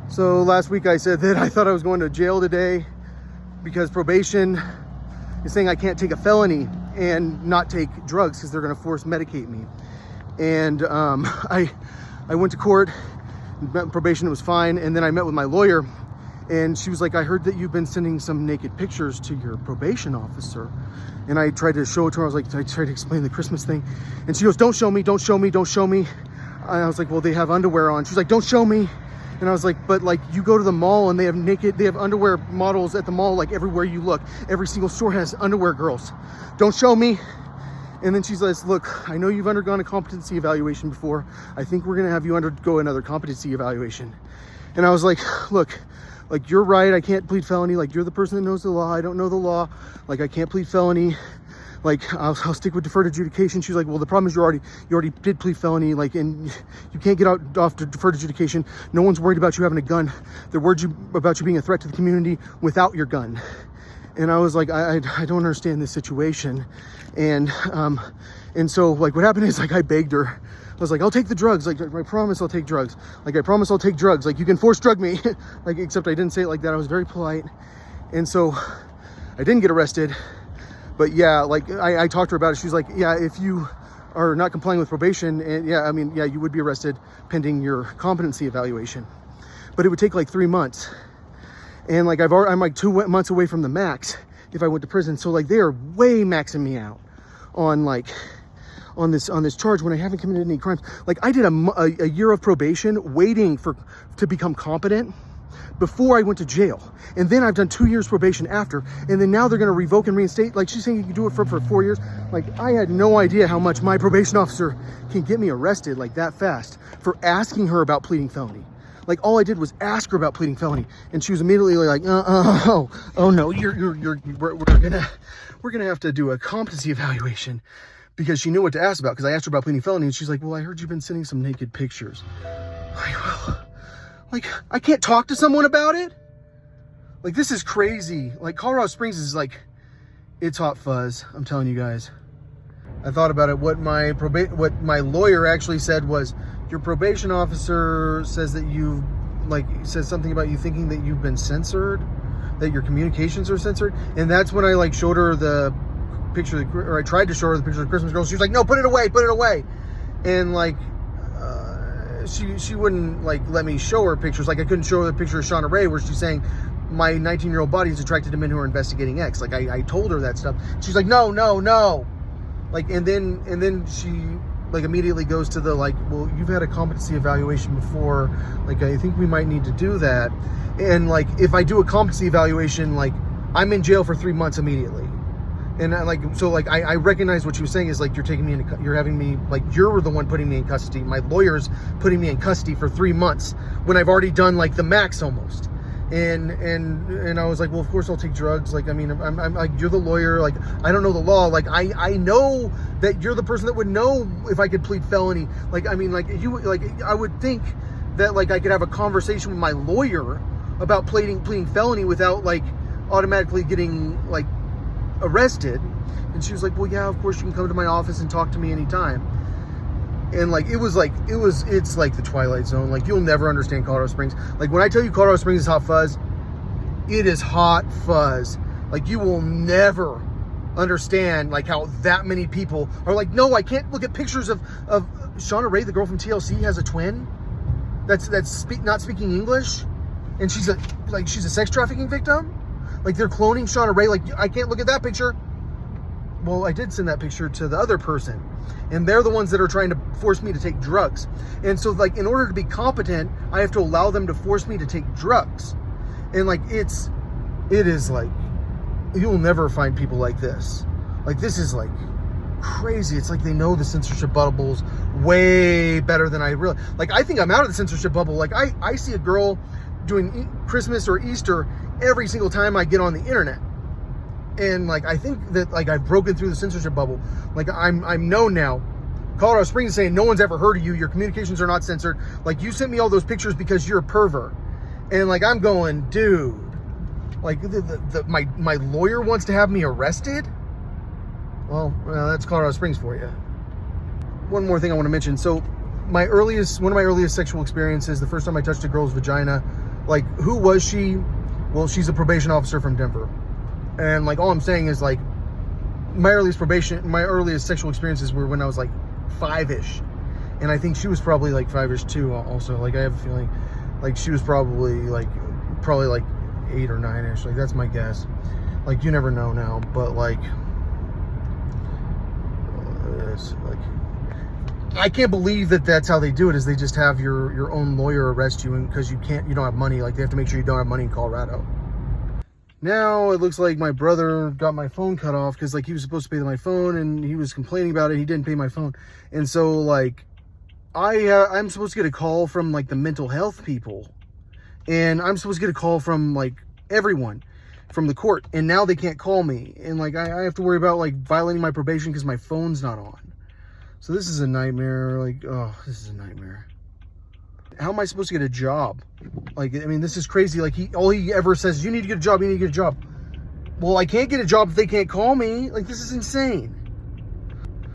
So last week I said that I thought I was going to jail today because probation is saying I can't take a felony and not take drugs because they're going to force medicate me. And I went to court, met probation, it was fine. And then I met with my lawyer and she was like, I heard that you've been sending some naked pictures to your probation officer. And I tried to show it to her. I was like, I tried to explain the Christmas thing. And she goes, don't show me, don't show me, don't show me. And I was like, well, they have underwear on. She's like, don't show me. And I was like, but like you go to the mall and they have underwear models at the mall, like everywhere you look. Every single store has underwear girls. Don't show me. And then she's like, look, I know you've undergone a competency evaluation before. I think we're gonna have you undergo another competency evaluation. And I was like, look, like you're right, I can't plead felony. Like you're the person that knows the law, I don't know the law. Like I can't plead felony. Like I'll stick with deferred adjudication. She's like, well, the problem is you already did plead felony, like, and you can't get off to deferred adjudication. No one's worried about you having a gun. They're worried about you being a threat to the community without your gun. And I was like, I don't understand this situation. And so like what happened is like I begged her. I was like, I'll take the drugs. Like I promise I'll take drugs. Like I promise I'll take drugs. Like you can force drug me. Like, except I didn't say it like that. I was very polite. And so I didn't get arrested. But yeah, like I talked to her about it. She's like, yeah, if you are not complying with probation, and yeah, I mean, yeah, you would be arrested pending your competency evaluation. But it would take like 3 months. And like I'm like 2 months away from the max if I went to prison. So like they are way maxing me out on like on this charge when I haven't committed any crimes. Like I did a year of probation waiting to become competent before I went to jail. And then I've done 2 years probation after. And then now they're going to revoke and reinstate. Like she's saying you can do it for 4 years. Like I had no idea how much my probation officer can get me arrested like that fast for asking her about pleading felony. Like all I did was ask her about pleading felony, and she was immediately like, oh no, we're gonna have to do a competency evaluation, because she knew what to ask about. Because I asked her about pleading felony, and she's like, well, I heard you've been sending some naked pictures. Like I can't talk to someone about it. Like this is crazy. Like Colorado Springs is like, it's hot fuzz. I'm telling you guys. I thought about it. What my lawyer actually said was, your probation officer says that you says something about you thinking that you've been censored, that your communications are censored. And that's when I like showed her the picture, or I tried to show her the picture of the Christmas girl. She was like, no, put it away. And like, she wouldn't like let me show her pictures. Like I couldn't show her the picture of Shauna Ray where she's saying my 19-year-old body is attracted to men who are investigating X. Like I told her that stuff. She's like, no. Like, and then she like immediately goes to the like, well, you've had a competency evaluation before. Like, I think we might need to do that. And like, if I do a competency evaluation, like I'm in jail for 3 months immediately. And I recognize what she was saying is like, you're having me, like, you're the one putting me in custody. My lawyer's putting me in custody for 3 months when I've already done like the max almost. And I was like, well, of course I'll take drugs. Like, I mean, I'm like, you're the lawyer. Like, I don't know the law. Like, I know that you're the person that would know if I could plead felony. Like, I mean, like I would think that like I could have a conversation with my lawyer about pleading felony without like automatically getting like arrested. And she was like, well, yeah, of course you can come to my office and talk to me anytime. And like, it's like the Twilight Zone. Like, you'll never understand Colorado Springs. Like, when I tell you Colorado Springs is hot fuzz, it is hot fuzz. Like, you will never understand like how that many people are like, no, I can't look at pictures of Shauna Ray, the girl from TLC, has a twin that's not speaking English, and she's a sex trafficking victim. Like, they're cloning Shauna Ray. Like, I can't look at that picture. Well, I did send that picture to the other person, and they're the ones that are trying to force me to take drugs. And so like, in order to be competent, I have to allow them to force me to take drugs. And like, it is like, you'll never find people like this. Like, this is like crazy. It's like they know the censorship bubbles way better than I really, like, I think I'm out of the censorship bubble. Like, I see a girl doing Christmas or Easter every single time I get on the internet. And like, I think that like I've broken through the censorship bubble. Like, I'm known now. Colorado Springs is saying no one's ever heard of you. Your communications are not censored. Like, you sent me all those pictures because you're a pervert. And like, I'm going, dude, like my lawyer wants to have me arrested. Well, that's Colorado Springs for you. One more thing I want to mention. So one of my earliest sexual experiences, the first time I touched a girl's vagina Like, who was she? Well, she's a probation officer from Denver. And like, all I'm saying is like, my earliest sexual experiences were when I was like 5-ish. And I think she was probably like 5-ish too also. Like, I have a feeling like she was probably like 8 or 9-ish. Like, that's my guess. Like, you never know now, but like, it's like, I can't believe that that's how they do it, is they just have your own lawyer arrest you because you don't have money. Like, they have to make sure you don't have money in Colorado. Now it looks like my brother got my phone cut off because like he was supposed to pay my phone and he was complaining about it. He didn't pay my phone. And so like I'm supposed to get a call from like the mental health people, and I'm supposed to get a call from like everyone from the court, and now they can't call me, and like I have to worry about like violating my probation because my phone's not on. So this is a nightmare. Like, oh, this is a nightmare. How am I supposed to get a job? Like, I mean, this is crazy. Like, all he ever says is, you need to get a job, you need to get a job. Well, I can't get a job if they can't call me. Like, this is insane.